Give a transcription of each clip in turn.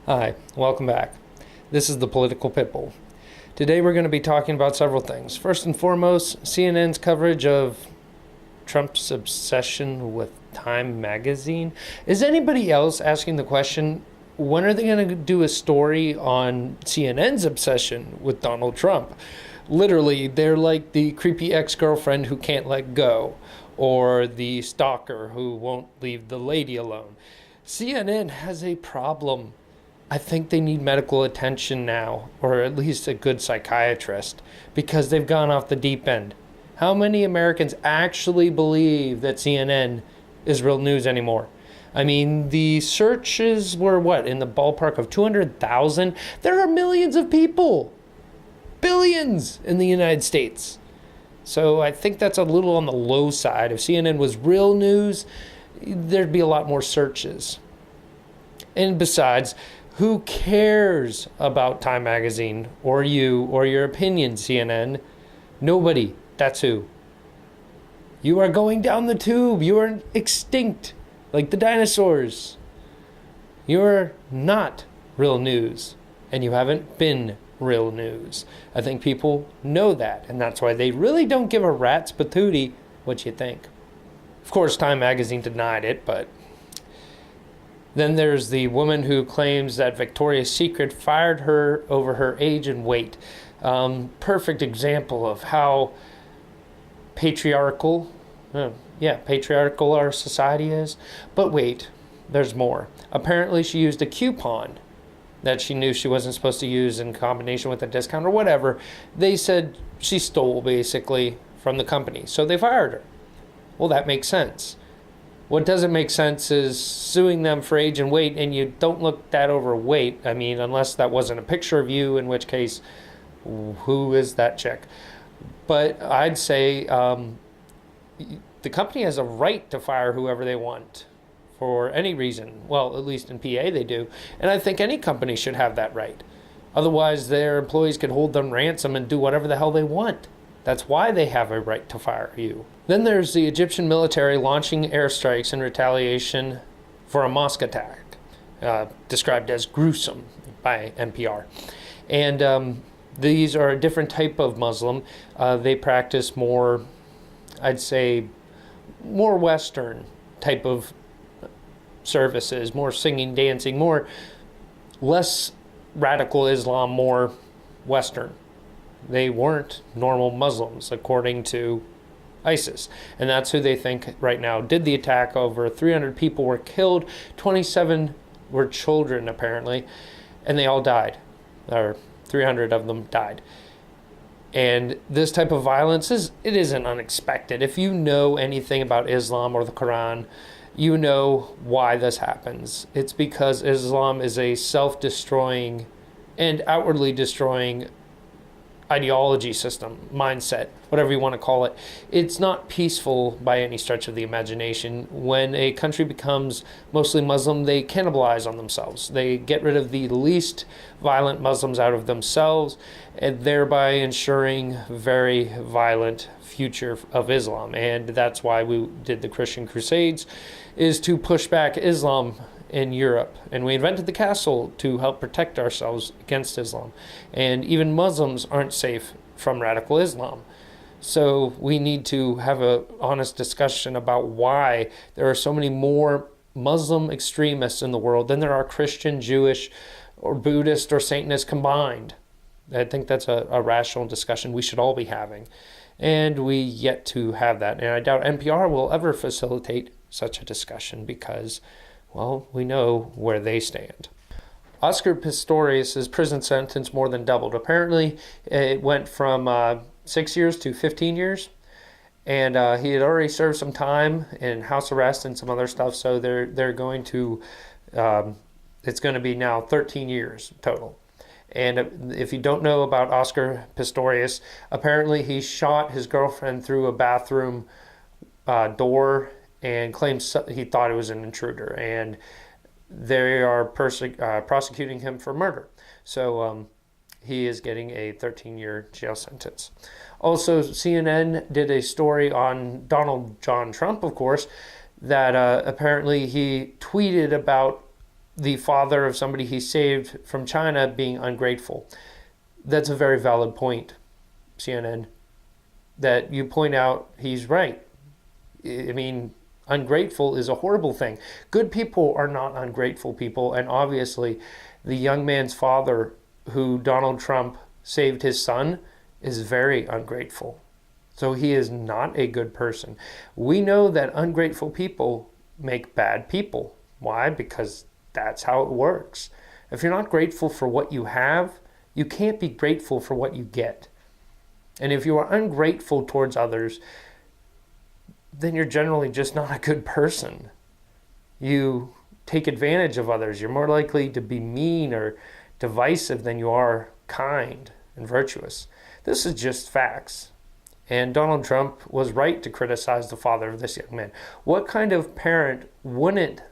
Hi, welcome back. This is the Political Pitbull. Today we're going to be talking about several things. First and foremost, CNN's coverage of Trump's obsession with Time magazine. Is anybody else asking the question, when are they going to do a story on CNN's obsession with Donald Trump? Literally, they're like the creepy ex-girlfriend who can't let go, or the stalker who won't leave the lady alone. CNN has a problem. I think they need medical attention now, or at least a good psychiatrist, because they've gone off the deep end. How many Americans actually believe that CNN is real news anymore? I mean, the searches were what, in the ballpark of 200,000? There are millions of people, billions in the United States. So I think that's a little on the low side. If CNN was real news, there'd be a lot more searches. And besides, who cares about Time magazine or you or your opinion, CNN? Nobody. That's who. You are going down the tube. You are extinct like the dinosaurs. You're not real news, and you haven't been real news. I think people know that, and that's why they really don't give a rat's patootie what you think. Of course, Time magazine denied it, but then there's the woman who claims that Victoria's Secret fired her over her age and weight. Perfect example of how patriarchal our society is. But wait, there's more. Apparently she used a coupon that she knew she wasn't supposed to use in combination with a discount or whatever. They said she stole basically from the company, so they fired her. Well, that makes sense. What doesn't make sense is suing them for age and weight, and you don't look that overweight. I mean, unless that wasn't a picture of you, in which case, who is that chick? But I'd say the company has a right to fire whoever they want for any reason. Well, at least in PA they do. And I think any company should have that right. Otherwise, their employees could hold them ransom and do whatever the hell they want. That's why they have a right to fire you. Then there's the Egyptian military launching airstrikes in retaliation for a mosque attack, described as gruesome by NPR. And these are a different type of Muslim. They practice more, I'd say, more Western type of services, more singing, dancing, less radical Islam, more Western. They weren't normal Muslims, according to ISIS. And that's who they think right now did the attack. Over 300 people were killed. 27 were children, apparently. And they all died. Or 300 of them died. And this type of violence, isn't unexpected. If you know anything about Islam or the Quran, you know why this happens. It's because Islam is a self-destroying and outwardly destroying ideology system, mindset, whatever you want to call it. It's not peaceful by any stretch of the imagination. When a country becomes mostly Muslim, they cannibalize on themselves. They get rid of the least violent Muslims out of themselves, and thereby ensuring very violent future of Islam. And that's why we did the Christian Crusades, is to push back Islam in Europe. And we invented the castle to help protect ourselves against Islam. And even Muslims aren't safe from radical Islam. So we need to have an honest discussion about why there are so many more Muslim extremists in the world than there are Christian, Jewish, or Buddhist or Satanist combined. I think that's a rational discussion we should all be having. And we yet to have that. And I doubt NPR will ever facilitate such a discussion because, well, we know where they stand. Oscar Pistorius' prison sentence more than doubled. Apparently, it went from 6 years to 15 years. And he had already served some time in house arrest and some other stuff. So they're going to, it's going to be now 13 years total. And if you don't know about Oscar Pistorius, apparently he shot his girlfriend through a bathroom door and claims he thought it was an intruder. And they are prosecuting him for murder. So he is getting a 13-year jail sentence. Also, CNN did a story on Donald John Trump, of course, that apparently he tweeted about the father of somebody he saved from China being ungrateful. That's a very valid point, CNN, that you point out. He's right. I mean, ungrateful is a horrible thing. Good people are not ungrateful people, and obviously the young man's father, who Donald Trump saved his son, is very ungrateful. So he is not a good person. We know that ungrateful people make bad people. Why? Because that's how it works. If you're not grateful for what you have, you can't be grateful for what you get. And if you are ungrateful towards others, then you're generally just not a good person. You take advantage of others. You're more likely to be mean or divisive than you are kind and virtuous. This is just facts. And Donald Trump was right to criticize the father of this young man. What kind of parent wouldn't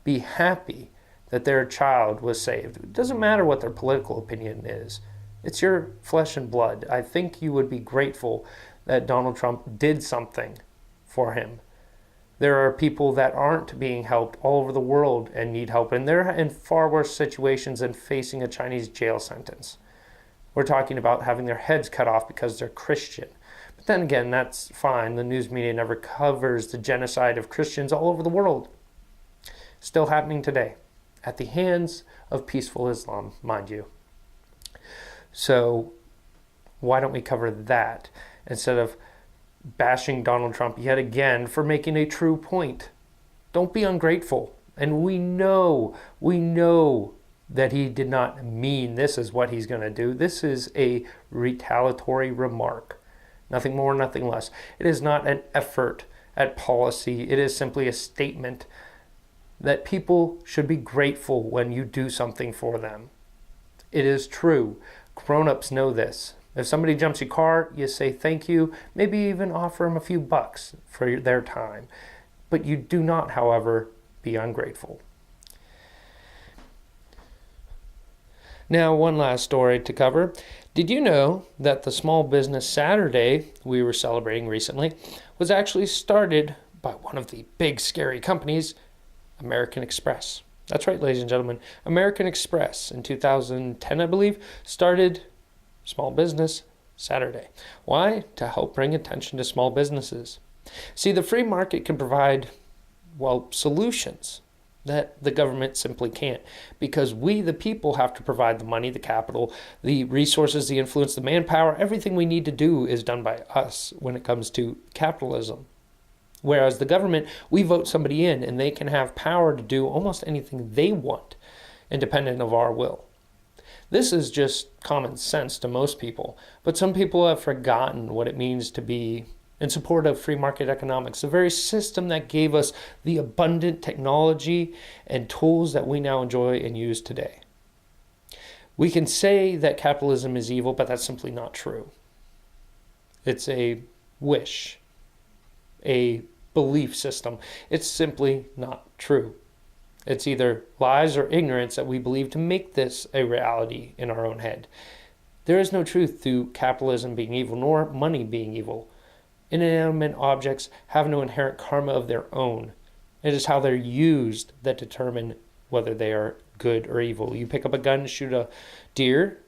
be happy that their child was saved? It doesn't matter what their political opinion is. It's your flesh and blood. I think you would be grateful that Donald Trump did something for him. There are people that aren't being helped all over the world and need help, and they're in far worse situations than facing a Chinese jail sentence. We're talking about having their heads cut off because they're Christian. But then again, that's fine. The news media never covers the genocide of Christians all over the world. Still happening today, at the hands of peaceful Islam, mind you. So why don't we cover that instead of bashing Donald Trump yet again for making a true point? Don't be ungrateful. And we know that he did not mean this is what he's going to do. This is a retaliatory remark. Nothing more, nothing less. It is not an effort at policy. It is simply a statement that people should be grateful when you do something for them. It is true. Grown-ups know this. If somebody jumps your car, you say thank you, maybe even offer them a few bucks for their time. But you do not, however, be ungrateful. Now, one last story to cover. Did you know that the Small Business Saturday we were celebrating recently was actually started by one of the big scary companies, American Express? That's right, ladies and gentlemen. American Express in 2010, I believe, started Small Business Saturday. Why? To help bring attention to small businesses. See, the free market can provide, solutions that the government simply can't, because we, the people, have to provide the money, the capital, the resources, the influence, the manpower. Everything we need to do is done by us when it comes to capitalism. Whereas the government, we vote somebody in and they can have power to do almost anything they want, independent of our will. This is just common sense to most people, but some people have forgotten what it means to be in support of free market economics, the very system that gave us the abundant technology and tools that we now enjoy and use today. We can say that capitalism is evil, but that's simply not true. It's a wish, a belief system. It's simply not true. It's either lies or ignorance that we believe to make this a reality in our own head. There is no truth to capitalism being evil, nor money being evil. Inanimate objects have no inherent karma of their own. It is how they're used that determine whether they are good or evil. You pick up a gun and shoot a deer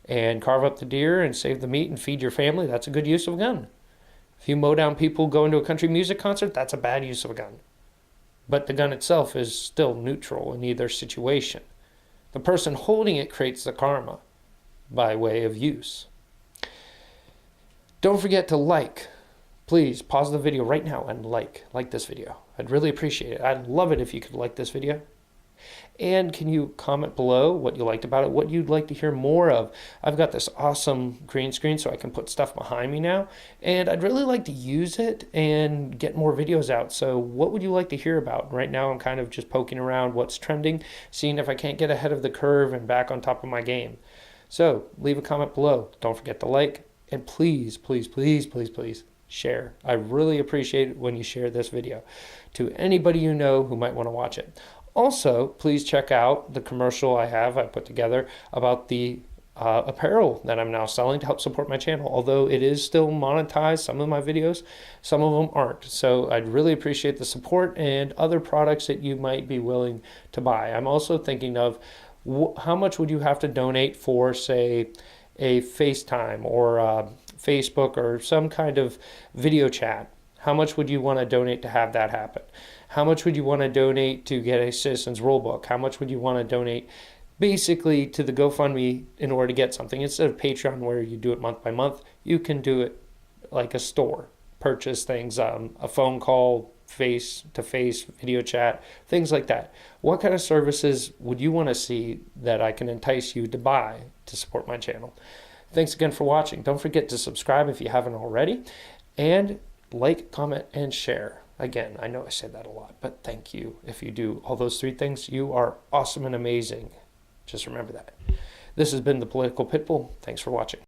and carve up the deer and save the meat and feed your family, that's a good use of a gun. If you mow down people going to a country music concert, that's a bad use of a gun. But the gun itself is still neutral in either situation. The person holding it creates the karma by way of use. Don't forget to like. Please pause the video right now and like this video. I'd really appreciate it. I'd love it if you could like this video. And can you comment below what you liked about it, what you'd like to hear more of? I've got this awesome green screen so I can put stuff behind me now, and I'd really like to use it and get more videos out. So what would you like to hear about? Right now I'm kind of just poking around what's trending, seeing if I can't get ahead of the curve and back on top of my game. So leave a comment below. Don't forget to like, and please, please, please, please, please share. I really appreciate it when you share this video to anybody you know who might want to watch it. Also, please check out the commercial I put together about the apparel that I'm now selling to help support my channel. Although it is still monetized, some of my videos, some of them aren't. So I'd really appreciate the support and other products that you might be willing to buy. I'm also thinking of how much would you have to donate for, say, a FaceTime or Facebook or some kind of video chat? How much would you want to donate to have that happen? How much would you want to donate to get a Citizens Rulebook? How much would you want to donate basically to the GoFundMe in order to get something? Instead of Patreon where you do it month by month, you can do it like a store. Purchase things, a phone call, face-to-face video chat, things like that. What kind of services would you want to see that I can entice you to buy to support my channel? Thanks again for watching. Don't forget to subscribe if you haven't already, and like, comment, and share. Again, I know I say that a lot, but thank you. If you do all those three things, you are awesome and amazing. Just remember that. This has been the Political Pitbull. Thanks for watching.